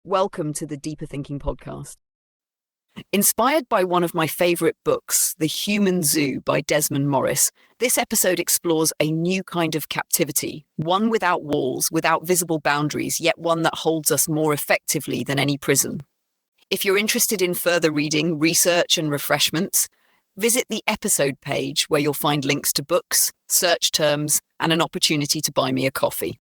Welcome to the Deeper Thinking podcast. Inspired by one of my favorite books, The Human Zoo by Desmond Morris, this episode explores a new kind of captivity, one without walls, without visible boundaries, yet one that holds us more effectively than any prison. If you're interested in further reading, research, and refreshments, visit the episode page where you'll find links to books, search terms, and an opportunity to buy me a coffee.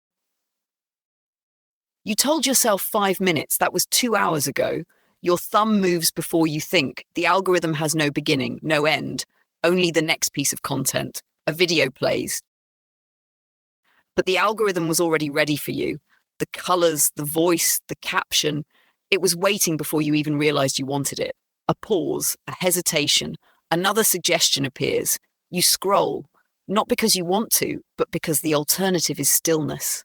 You told yourself 5 minutes, that was 2 hours ago. Your thumb moves before you think. The algorithm has no beginning, no end, only the next piece of content. A video plays. But the algorithm was already ready for you. The colors, the voice, the caption. It was waiting before you even realized you wanted it. A pause, a hesitation, another suggestion appears. You scroll, not because you want to, but because the alternative is stillness.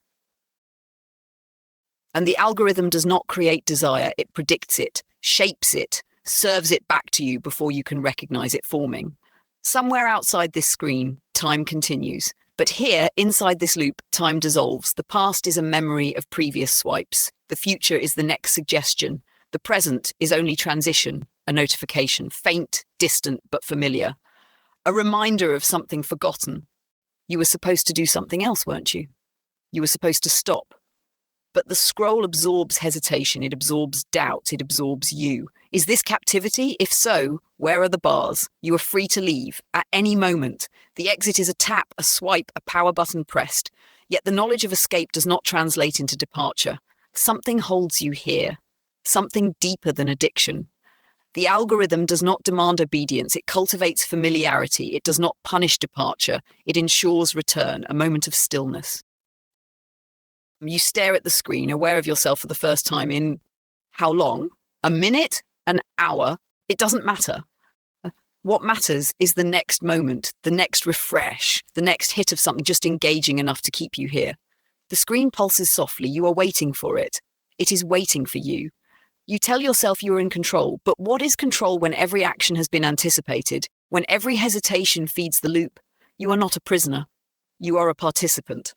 And the algorithm does not create desire, it predicts it, shapes it, serves it back to you before you can recognize it forming. Somewhere outside this screen, time continues. But here, inside this loop, time dissolves. The past is a memory of previous swipes. The future is the next suggestion. The present is only transition, a notification, faint, distant, but familiar. A reminder of something forgotten. You were supposed to do something else, weren't you? You were supposed to stop. But the scroll absorbs hesitation, it absorbs doubt, it absorbs you. Is this captivity? If so, where are the bars? You are free to leave at any moment. The exit is a tap, a swipe, a power button pressed. Yet the knowledge of escape does not translate into departure. Something holds you here, something deeper than addiction. The algorithm does not demand obedience, it cultivates familiarity, it does not punish departure, it ensures return, a moment of stillness. You stare at the screen, aware of yourself for the first time in how long? A minute? An hour? It doesn't matter. What matters is the next moment, the next refresh, the next hit of something just engaging enough to keep you here. The screen pulses softly. You are waiting for it. It is waiting for you. You tell yourself you are in control, but what is control when every action has been anticipated, when every hesitation feeds the loop? You are not a prisoner. You are a participant.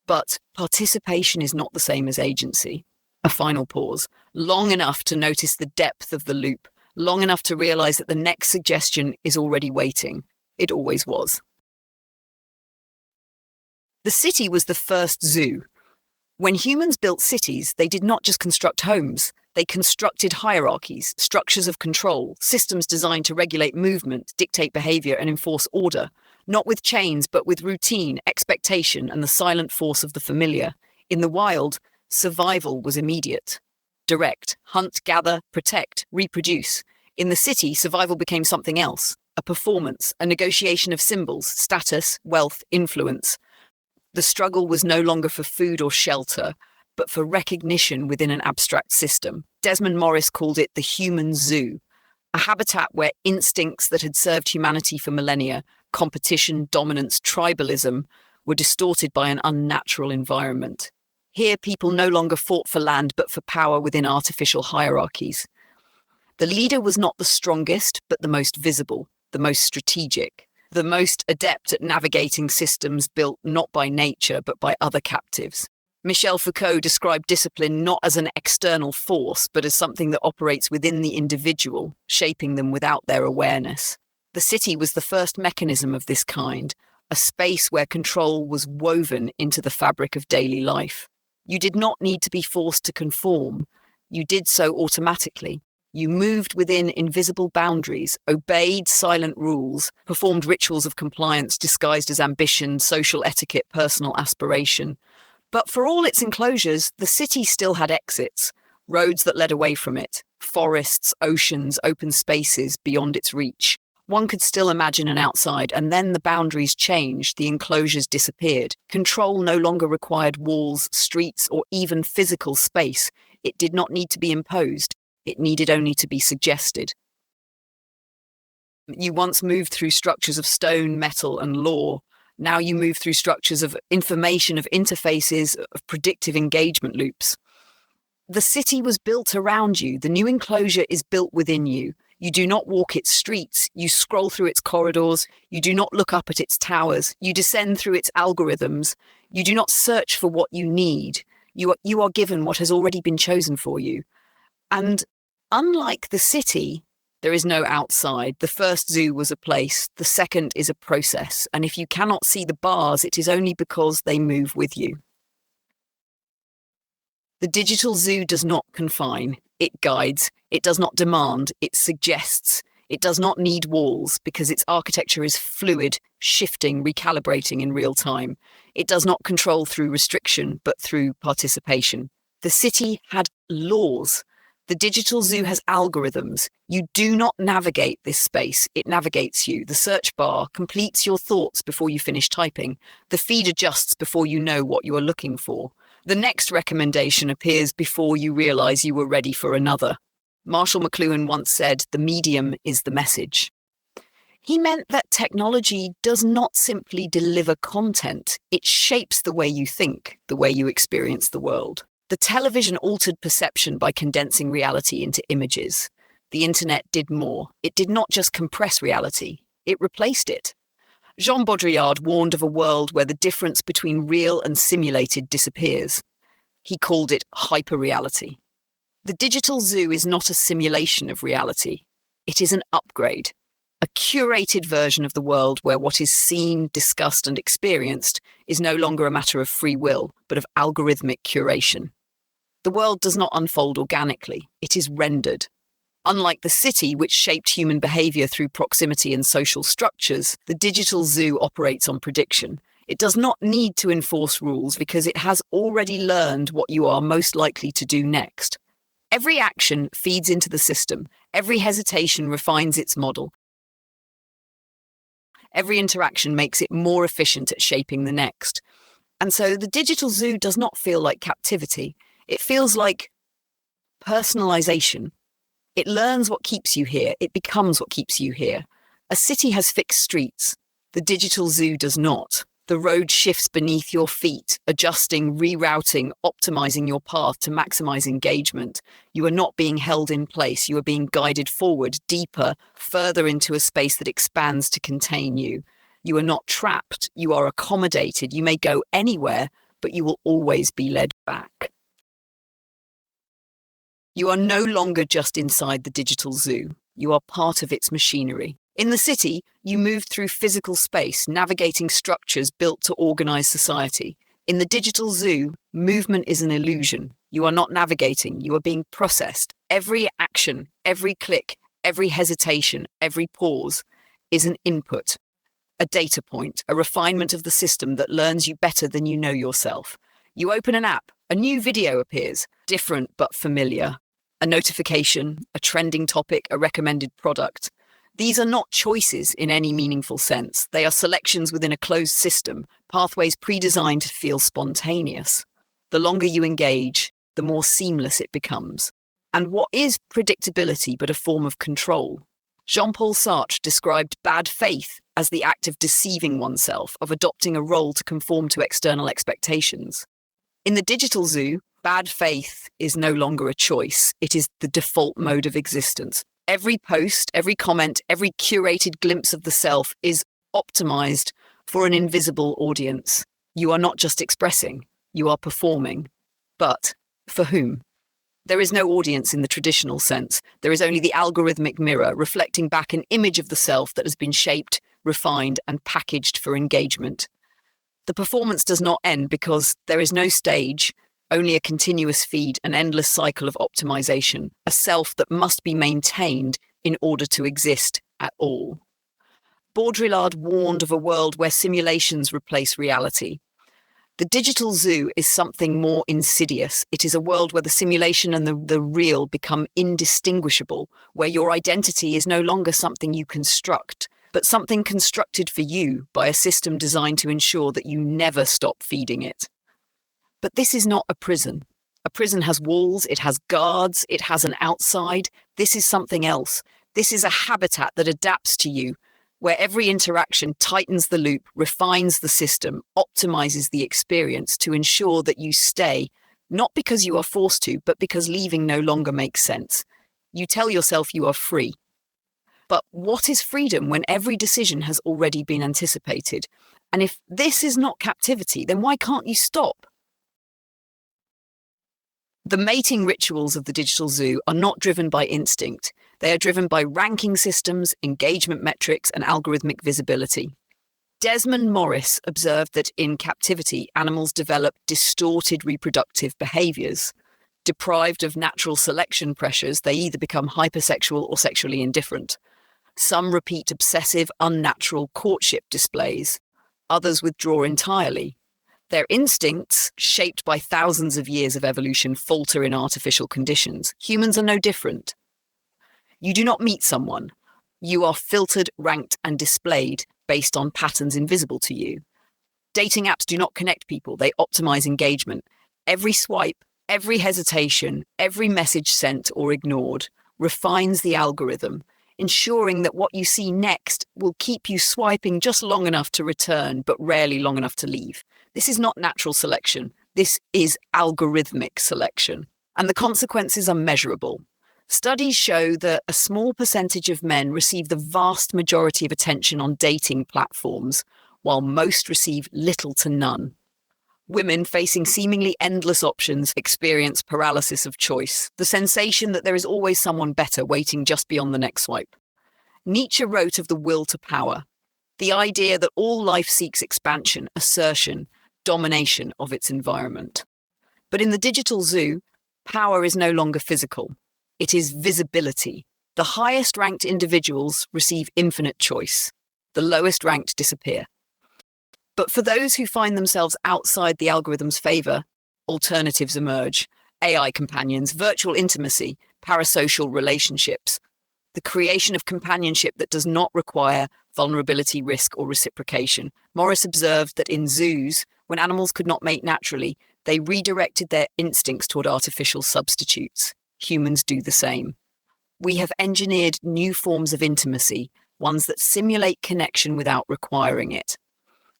But participation is not the same as agency. A final pause, long enough to notice the depth of the loop, long enough to realize that the next suggestion is already waiting. It always was. The city was the first zoo. When humans built cities, they did not just construct homes. They constructed hierarchies, structures of control, systems designed to regulate movement, dictate behavior, and enforce order. Not with chains, but with routine, expectation, and the silent force of the familiar. In the wild, survival was immediate. Direct, hunt, gather, protect, reproduce. In the city, survival became something else. A performance, a negotiation of symbols, status, wealth, influence. The struggle was no longer for food or shelter, but for recognition within an abstract system. Desmond Morris called it the human zoo, a habitat where instincts that had served humanity for millennia, competition, dominance, tribalism, were distorted by an unnatural environment. Here, people no longer fought for land, but for power within artificial hierarchies. The leader was not the strongest, but the most visible, the most strategic, the most adept at navigating systems built not by nature, but by other captives. Michel Foucault described discipline not as an external force, but as something that operates within the individual, shaping them without their awareness. The city was the first mechanism of this kind, a space where control was woven into the fabric of daily life. You did not need to be forced to conform. You did so automatically. You moved within invisible boundaries, obeyed silent rules, performed rituals of compliance disguised as ambition, social etiquette, personal aspiration. But for all its enclosures, the city still had exits, roads that led away from it, forests, oceans, open spaces beyond its reach. One could still imagine an outside, and then the boundaries changed, the enclosures disappeared. Control no longer required walls, streets, or even physical space. It did not need to be imposed. It needed only to be suggested. You once moved through structures of stone, metal, and law. Now you move through structures of information, of interfaces, of predictive engagement loops. The city was built around you. The new enclosure is built within you. You do not walk its streets. You scroll through its corridors. You do not look up at its towers. You descend through its algorithms. You do not search for what you need. You are given what has already been chosen for you. And unlike the city, there is no outside. The first zoo was a place. The second is a process. And if you cannot see the bars, it is only because they move with you. The digital zoo does not confine. It guides. It does not demand. It suggests. It does not need walls because its architecture is fluid, shifting, recalibrating in real time. It does not control through restriction, but through participation. The city had laws. The digital zoo has algorithms. You do not navigate this space. It navigates you. The search bar completes your thoughts before you finish typing. The feed adjusts before you know what you are looking for. The next recommendation appears before you realize you were ready for another. Marshall McLuhan once said, "The medium is the message." He meant that technology does not simply deliver content. It shapes the way you think, the way you experience the world. The television altered perception by condensing reality into images. The internet did more. It did not just compress reality, it replaced it. Jean Baudrillard warned of a world where the difference between real and simulated disappears. He called it hyperreality. The digital zoo is not a simulation of reality. It is an upgrade, a curated version of the world where what is seen, discussed, and experienced is no longer a matter of free will, but of algorithmic curation. The world does not unfold organically, it is rendered. Unlike the city, which shaped human behavior through proximity and social structures, the digital zoo operates on prediction. It does not need to enforce rules because it has already learned what you are most likely to do next. Every action feeds into the system. Every hesitation refines its model. Every interaction makes it more efficient at shaping the next. And so the digital zoo does not feel like captivity. It feels like personalization. It learns what keeps you here. It becomes what keeps you here. A city has fixed streets. The digital zoo does not. The road shifts beneath your feet, adjusting, rerouting, optimizing your path to maximize engagement. You are not being held in place. You are being guided forward, deeper, further into a space that expands to contain you. You are not trapped. You are accommodated. You may go anywhere, but you will always be led back. You are no longer just inside the digital zoo. You are part of its machinery. In the city, you move through physical space, navigating structures built to organize society. In the digital zoo, movement is an illusion. You are not navigating, you are being processed. Every action, every click, every hesitation, every pause is an input, a data point, a refinement of the system that learns you better than you know yourself. You open an app, a new video appears, different but familiar. A notification, a trending topic, a recommended product. These are not choices in any meaningful sense. They are selections within a closed system, pathways pre-designed to feel spontaneous. The longer you engage, the more seamless it becomes. And what is predictability but a form of control? Jean-Paul Sartre described bad faith as the act of deceiving oneself, of adopting a role to conform to external expectations. In the digital zoo, bad faith is no longer a choice. It is the default mode of existence. Every post, every comment, every curated glimpse of the self is optimized for an invisible audience. You are not just expressing, you are performing. But for whom? There is no audience in the traditional sense. There is only the algorithmic mirror reflecting back an image of the self that has been shaped, refined, and packaged for engagement. The performance does not end because there is no stage, only a continuous feed, an endless cycle of optimization, a self that must be maintained in order to exist at all. Baudrillard warned of a world where simulations replace reality. The digital zoo is something more insidious. It is a world where the simulation and the real become indistinguishable, where your identity is no longer something you construct, but something constructed for you by a system designed to ensure that you never stop feeding it. But this is not a prison. A prison has walls, it has guards, it has an outside. This is something else. This is a habitat that adapts to you, where every interaction tightens the loop, refines the system, optimizes the experience to ensure that you stay, not because you are forced to, but because leaving no longer makes sense. You tell yourself you are free. But what is freedom when every decision has already been anticipated? And if this is not captivity, then why can't you stop? The mating rituals of the digital zoo are not driven by instinct. They are driven by ranking systems, engagement metrics, and algorithmic visibility. Desmond Morris observed that in captivity, animals develop distorted reproductive behaviors. Deprived of natural selection pressures, they either become hypersexual or sexually indifferent. Some repeat obsessive, unnatural courtship displays. Others withdraw entirely. Their instincts, shaped by thousands of years of evolution, falter in artificial conditions. Humans are no different. You do not meet someone. You are filtered, ranked, and displayed based on patterns invisible to you. Dating apps do not connect people. They optimize engagement. Every swipe, every hesitation, every message sent or ignored refines the algorithm, ensuring that what you see next will keep you swiping just long enough to return, but rarely long enough to leave. This is not natural selection. This is algorithmic selection. And the consequences are measurable. Studies show that a small percentage of men receive the vast majority of attention on dating platforms, while most receive little to none. Women facing seemingly endless options experience paralysis of choice, the sensation that there is always someone better waiting just beyond the next swipe. Nietzsche wrote of the will to power, the idea that all life seeks expansion, assertion, domination of its environment. But in the digital zoo, power is no longer physical. It is visibility. The highest ranked individuals receive infinite choice. The lowest ranked disappear. But for those who find themselves outside the algorithm's favor, alternatives emerge. AI companions, virtual intimacy, parasocial relationships. The creation of companionship that does not require vulnerability, risk, or reciprocation. Morris observed that in zoos, when animals could not mate naturally, they redirected their instincts toward artificial substitutes. Humans do the same. We have engineered new forms of intimacy, ones that simulate connection without requiring it.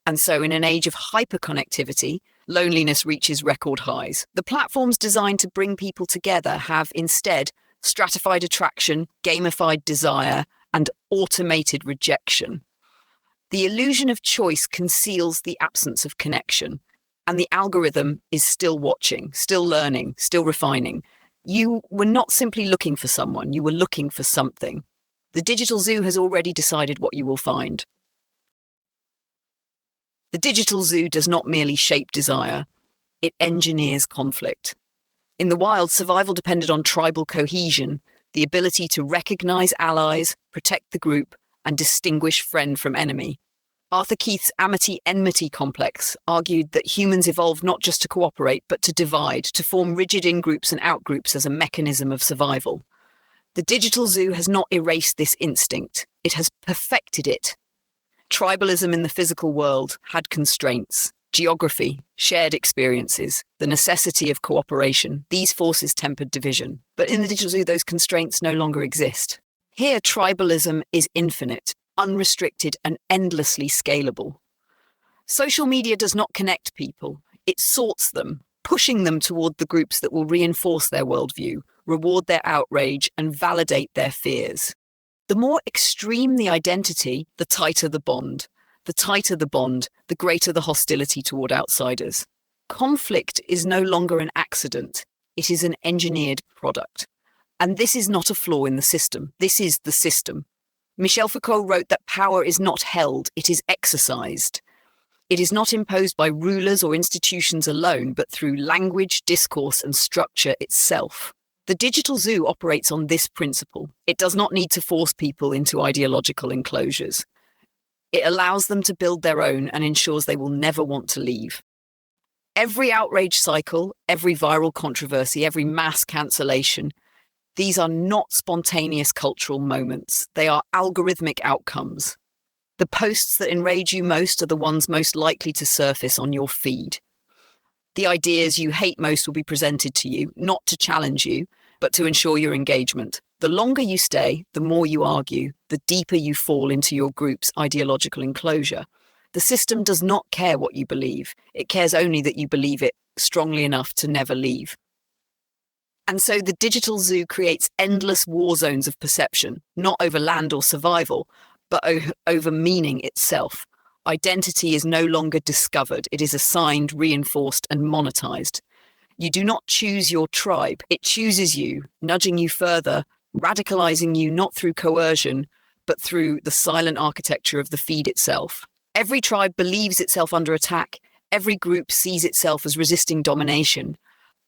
And so in an age of hyperconnectivity, loneliness reaches record highs. The platforms designed to bring people together have instead stratified attraction, gamified desire, and automated rejection. The illusion of choice conceals the absence of connection, and the algorithm is still watching, still learning, still refining. You were not simply looking for someone, you were looking for something. The digital zoo has already decided what you will find. The digital zoo does not merely shape desire, it engineers conflict. In the wild, survival depended on tribal cohesion, the ability to recognize allies, protect the group, and distinguish friend from enemy. Arthur Keith's amity-enmity complex argued that humans evolved not just to cooperate, but to divide, to form rigid in-groups and out-groups as a mechanism of survival. The digital zoo has not erased this instinct, it has perfected it. Tribalism in the physical world had constraints. Geography, shared experiences, the necessity of cooperation, these forces tempered division. But in the digital zoo, those constraints no longer exist. Here, tribalism is infinite, unrestricted, and endlessly scalable. Social media does not connect people, it sorts them, pushing them toward the groups that will reinforce their worldview, reward their outrage, and validate their fears. The more extreme the identity, the tighter the bond. The tighter the bond, the greater the hostility toward outsiders. Conflict is no longer an accident, it is an engineered product. And this is not a flaw in the system, this is the system. Michel Foucault wrote that power is not held, it is exercised. It is not imposed by rulers or institutions alone, but through language, discourse, and structure itself. The digital zoo operates on this principle. It does not need to force people into ideological enclosures. It allows them to build their own and ensures they will never want to leave. Every outrage cycle, every viral controversy, every mass cancellation, these are not spontaneous cultural moments. They are algorithmic outcomes. The posts that enrage you most are the ones most likely to surface on your feed. The ideas you hate most will be presented to you, not to challenge you, but to ensure your engagement. The longer you stay, the more you argue, the deeper you fall into your group's ideological enclosure. The system does not care what you believe. It cares only that you believe it strongly enough to never leave. And so the digital zoo creates endless war zones of perception, not over land or survival, but over meaning itself. Identity is no longer discovered. It is assigned, reinforced, and monetized. You do not choose your tribe. It chooses you, nudging you further, radicalizing you not through coercion, but through the silent architecture of the feed itself. Every tribe believes itself under attack. Every group sees itself as resisting domination.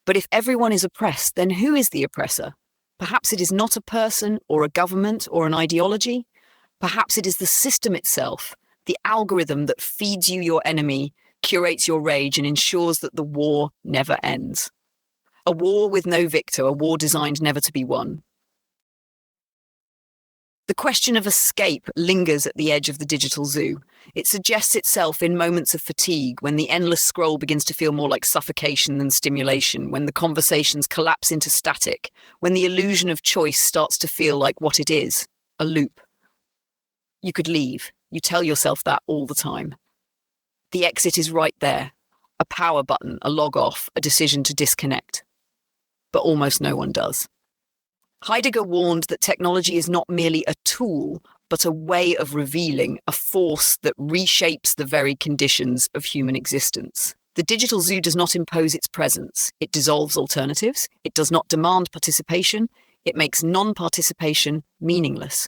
But if everyone is oppressed, then who is the oppressor? Perhaps it is not a person or a government or an ideology. Perhaps it is the system itself, the algorithm that feeds you your enemy, curates your rage, and ensures that the war never ends. A war with no victor, a war designed never to be won. The question of escape lingers at the edge of the digital zoo. It suggests itself in moments of fatigue, when the endless scroll begins to feel more like suffocation than stimulation, when the conversations collapse into static, when the illusion of choice starts to feel like what it is, a loop. You could leave. You tell yourself that all the time. The exit is right there. A power button, a log off, a decision to disconnect. But almost no one does. Heidegger warned that technology is not merely a tool, but a way of revealing, a force that reshapes the very conditions of human existence. The digital zoo does not impose its presence. It dissolves alternatives. It does not demand participation. It makes non-participation meaningless.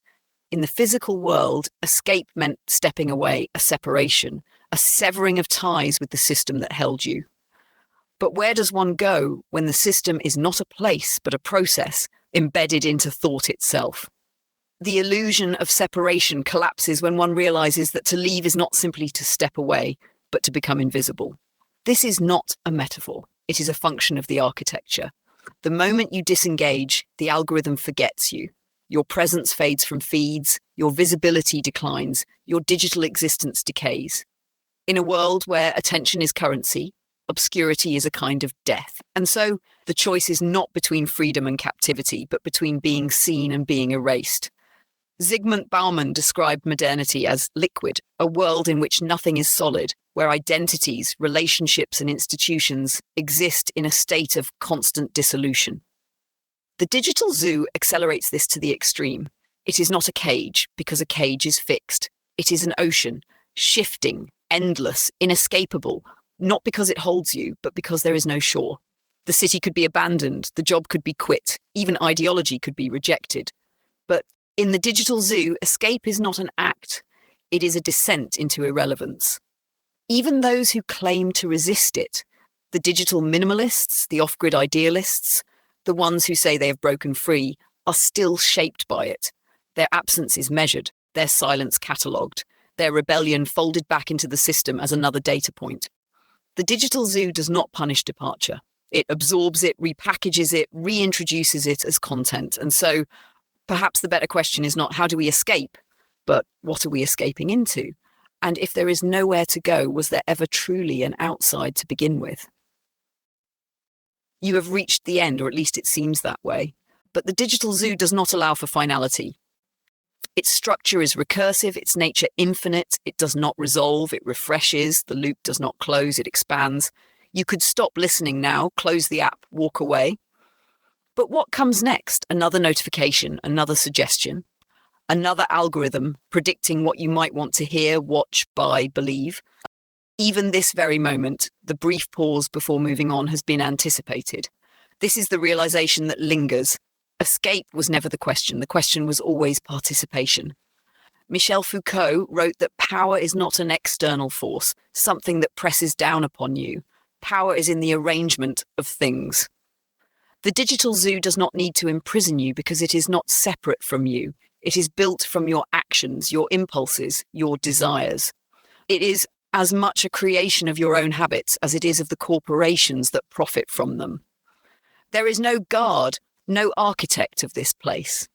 In the physical world, escape meant stepping away, a separation, a severing of ties with the system that held you. But where does one go when the system is not a place, but a process embedded into thought itself? The illusion of separation collapses when one realizes that to leave is not simply to step away, but to become invisible. This is not a metaphor. It is a function of the architecture. The moment you disengage, the algorithm forgets you. Your presence fades from feeds, your visibility declines, your digital existence decays. In a world where attention is currency, obscurity is a kind of death. And so the choice is not between freedom and captivity, but between being seen and being erased. Zygmunt Bauman described modernity as liquid, a world in which nothing is solid, where identities, relationships, and institutions exist in a state of constant dissolution. The digital zoo accelerates this to the extreme. It is not a cage, because a cage is fixed. It is an ocean, shifting, endless, inescapable, not because it holds you, but because there is no shore. The city could be abandoned, the job could be quit, even ideology could be rejected. But in the digital zoo, escape is not an act. It is a descent into irrelevance. Even those who claim to resist it, the digital minimalists, the off-grid idealists, the ones who say they have broken free, are still shaped by it. Their absence is measured, their silence catalogued, their rebellion folded back into the system as another data point. The digital zoo does not punish departure. It absorbs it, repackages it, reintroduces it as content. And so perhaps the better question is not how do we escape, but what are we escaping into? And if there is nowhere to go, was there ever truly an outside to begin with? You have reached the end, or at least it seems that way. But the digital zoo does not allow for finality. Its structure is recursive, its nature infinite, it does not resolve, it refreshes, the loop does not close, it expands. You could stop listening now, close the app, walk away. But what comes next? Another notification, another suggestion, another algorithm predicting what you might want to hear, watch, buy, believe. Even this very moment, the brief pause before moving on has been anticipated. This is the realization that lingers. Escape was never the question was always participation. Michel Foucault wrote that power is not an external force, something that presses down upon you. Power is in the arrangement of things. The digital zoo does not need to imprison you because it is not separate from you. It is built from your actions, your impulses, your desires. It is as much a creation of your own habits as it is of the corporations that profit from them. There is no guard, no architect of this place.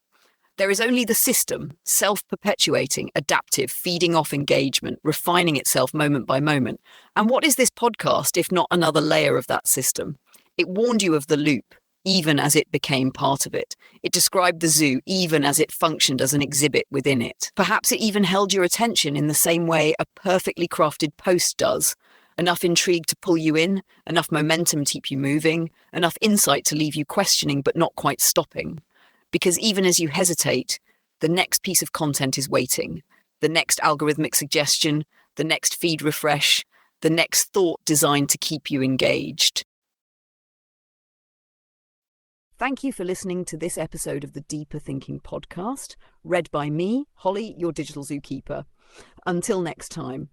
There is only the system, self-perpetuating, adaptive, feeding off engagement, refining itself moment by moment. And what is this podcast if not another layer of that system? It warned you of the loop, even as it became part of it. It described the zoo, even as it functioned as an exhibit within it. Perhaps it even held your attention in the same way a perfectly crafted post does. Enough intrigue to pull you in, enough momentum to keep you moving, enough insight to leave you questioning but not quite stopping. Because even as you hesitate, the next piece of content is waiting. The next algorithmic suggestion, the next feed refresh, the next thought designed to keep you engaged. Thank you for listening to this episode of the Deeper Thinking podcast, read by me, Holly, your digital zookeeper. Until next time.